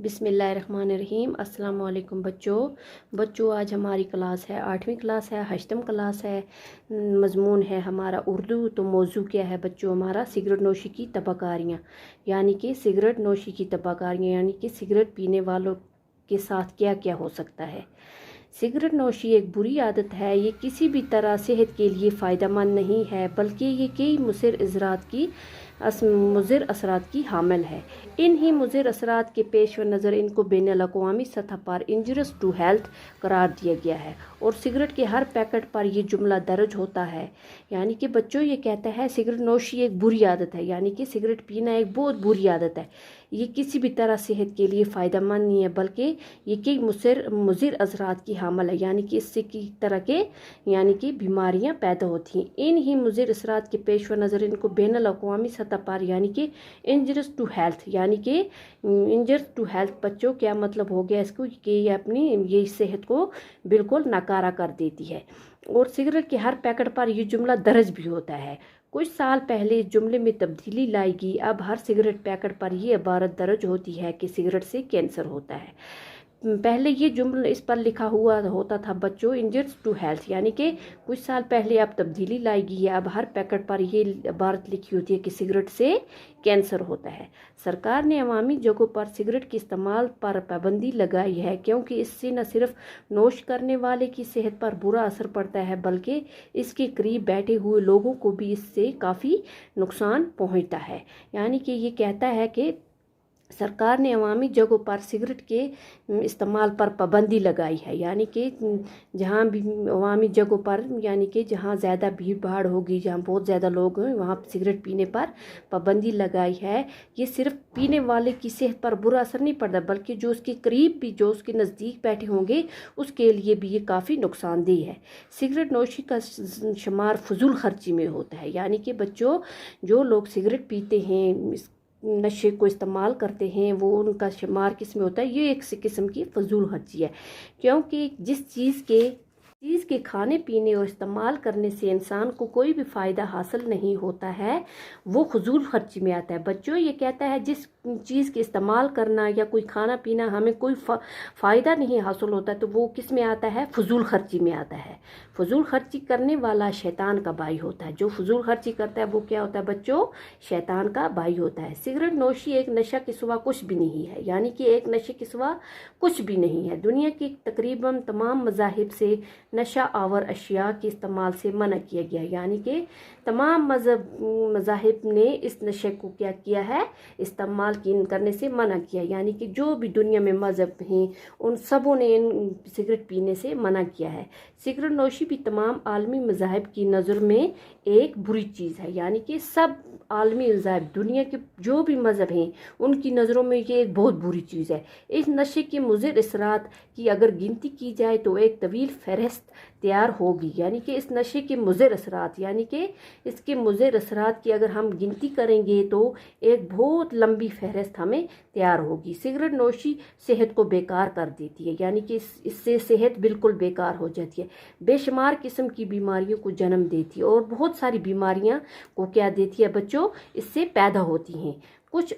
बिस्मिल्लाहिर्रहमानिर्रहीम। अस्सलाम वालेकुम बच्चों आज हमारी क्लास है 8वीं क्लास है, 8वीं क्लास है। मज़मून है हमारा उर्दू। तो मौजू क्या है बच्चों हमारा? सिगरेट नोशी की तबाकारियाँ, यानी कि सिगरेट नोशी की तबाकारियाँ यानी कि सिगरेट पीने वालों के साथ क्या क्या हो सकता है। सिगरेट नोशी एक बुरी आदत है। ये किसी भी तरह सेहत के लिए फ़ायदेमंद नहीं है, बल्कि ये कई मुज़िर असरात की हामिल है। इन ही मुज़िर असरात के पेश नज़र इनको बैनुल अक़वामी सतह पर इंजरियस टू हेल्थ करार दिया गया है और सिगरेट के हर पैकेट पर यह जुमला दर्ज होता है। यानी कि बच्चों ये कहता है सिगरेट नोशी एक बुरी आदत है, यानी कि सिगरेट पीना एक बहुत बुरी आदत है। ये किसी भी तरह सेहत के लिए फ़ायदेमंद नहीं है, बल्कि ये कई मुज़िर असरात की हामिल है, यानी कि इससे की तरह के यानी कि बीमारियां पैदा होती हैं। इन ही मुज़िर असरात के पेश नज़र इनको बैनुल अक़वामी सतह पर यानी कि इंजरियस टू हेल्थ यानी कि इंजर्स टू हेल्थ बच्चों क्या मतलब हो गया इसको कि ये अपनी ये सेहत को बिल्कुल नकारा कर देती है। और सिगरेट के हर पैकेट पर ये जुमला दर्ज भी होता है। कुछ साल पहले इस जुमले में तब्दीली लाई गई। अब हर सिगरेट पैकेट पर यह इबारत दर्ज होती है कि सिगरेट से कैंसर होता है। पहले ये जुमला इस पर लिखा हुआ होता था बच्चों इंजर्स टू हेल्थ, यानी कि कुछ साल पहले अब तब्दीली लाई गई है। अब हर पैकेट पर ये इबारत लिखी होती है कि सिगरेट से कैंसर होता है। सरकार ने अवामी जगहों पर सिगरेट के इस्तेमाल पर पाबंदी लगाई है, क्योंकि इससे न सिर्फ नोश करने वाले की सेहत पर बुरा असर पड़ता है, बल्कि इसके करीब बैठे हुए लोगों को भी इससे काफ़ी नुकसान पहुंचता है। यानी कि ये कहता है कि सरकार ने अवामी जगहों पर सिगरेट के इस्तेमाल पर पाबंदी लगाई है, यानी कि जहाँ भी अवामी जगहों पर यानी कि जहाँ ज़्यादा भीड़ भाड़ होगी, जहाँ बहुत ज़्यादा लोग हैं, वहाँ सिगरेट पीने पर पाबंदी लगाई है। ये सिर्फ पीने वाले की सेहत पर बुरा असर नहीं पड़ता, बल्कि जो उसके करीब भी जो उसके नज़दीक बैठे होंगे उसके लिए भी ये काफ़ी नुकसानदेह है। सिगरेट नोशी का शुमार फजूल खर्ची में होता है, यानी कि बच्चों जो लोग सिगरेट पीते हैं, नशे को इस्तेमाल करते हैं, वो उनका शुमार किस में होता है? ये एक किस्म की फजूल खर्ची है, क्योंकि जिस चीज़ के खाने पीने और इस्तेमाल करने से इंसान को कोई भी फ़ायदा हासिल नहीं होता है, वो फजूल खर्ची में आता है। बच्चों ये कहता है जिस चीज़ के इस्तेमाल करना या कोई खाना पीना हमें कोई फ़ायदा नहीं हासिल होता, तो वो किस में आता है? फजूल खर्ची में आता है। फजूल खर्ची करने वाला शैतान का भाई होता है। जो फजूल खर्ची करता है वो क्या होता है बच्चों? शैतान का भाई होता है। सिगरेट नोशी एक नशा के सिवा कुछ भी नहीं है, यानी कि एक नशे के सिवा कुछ भी नहीं है। दुनिया की तकरीबन तमाम मज़ाहिब से नशा आवर अशिया के इस्तेमाल से मना किया गया, यानी कि तमाम मज़ाहिब ने इस नशे को क्या किया है? इस्तेमाल करने से मना किया, यानी कि जो भी दुनिया में मज़हब हैं उन सबों ने इन सिगरेट पीने से मना किया है। सिगरेट नोशी भी तमाम आलमी मज़ाहिब की नज़र में एक बुरी चीज़ है, यानी कि सब आलमी मज़ाहिब दुनिया के जो भी मज़हब हैं उनकी नज़रों में ये एक बहुत बुरी चीज़ है। इस नशे के मुज़िर असरात की अगर गिनती की जाए तो एक तवील फहरिस्त तैयार होगी, यानी कि इस नशे के मुज़िर असरात यानी कि इसके मुज़िर असरात की अगर हम गिनती करेंगे तो एक बहुत लंबी फहरिस्त हमें तैयार होगी। सिगरेट नोशी सेहत को बेकार कर देती है, यानी कि इससे सेहत बिल्कुल बेकार हो जाती है। बेशुमार किस्म की बीमारियों को जन्म देती है और बहुत सारी बीमारियां को क्या देती है बच्चों? इससे पैदा होती हैं। कुछ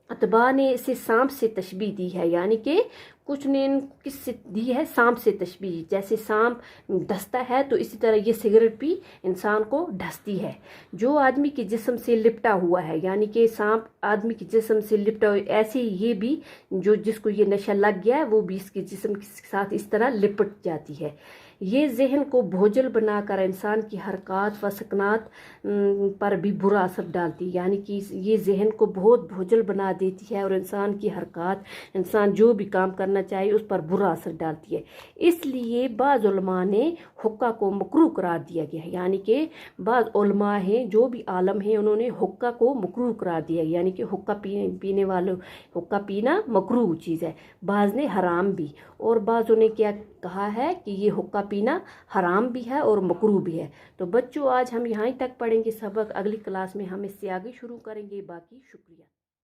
अतबा ने इसे सांप से तशबीह दी है, यानी कि कुछ ने किससे दी है? सांप से तशबीह। जैसे सांप डसता है तो इसी तरह ये सिगरेट भी इंसान को डसती है। जो आदमी के जिस्म से लिपटा हुआ है, यानी कि सांप आदमी के जिस्म से लिपटा हुआ, ऐसे ये भी जो जिसको ये नशा लग गया है वो भी इसके जिस्म के साथ इस तरह लिपट जाती है। ये जहन को बोझल बनाकर इंसान की हरकत व सकनात पर भी बुरा असर डालती है, यानी कि ये जहन को बहुत बोझल बना देती है और इंसान की हरकत, इंसान जो भी काम करना चाहिए उस पर बुरा असर डालती है। इसलिए बाज़ उलमा ने हुक्का को मकरूह करार दिया गया है, यानी कि बाज़ उलमा हैं जो भी आलम हैं उन्होंने हुक्का को मकरूह करार दिया, यानी कि हुक्का पीने वालों हुक्का पीना मकरूह चीज़ है। बाज़ ने हराम भी, और बाज़ों ने क्या कहा है कि ये हुक्का पीना हराम भी है और मकरूह भी है। तो बच्चों आज हम यहाँ तक पढ़ेंगे सबक, अगली क्लास में हम इससे आगे शुरू करेंगे। बाकी शुक्रिया।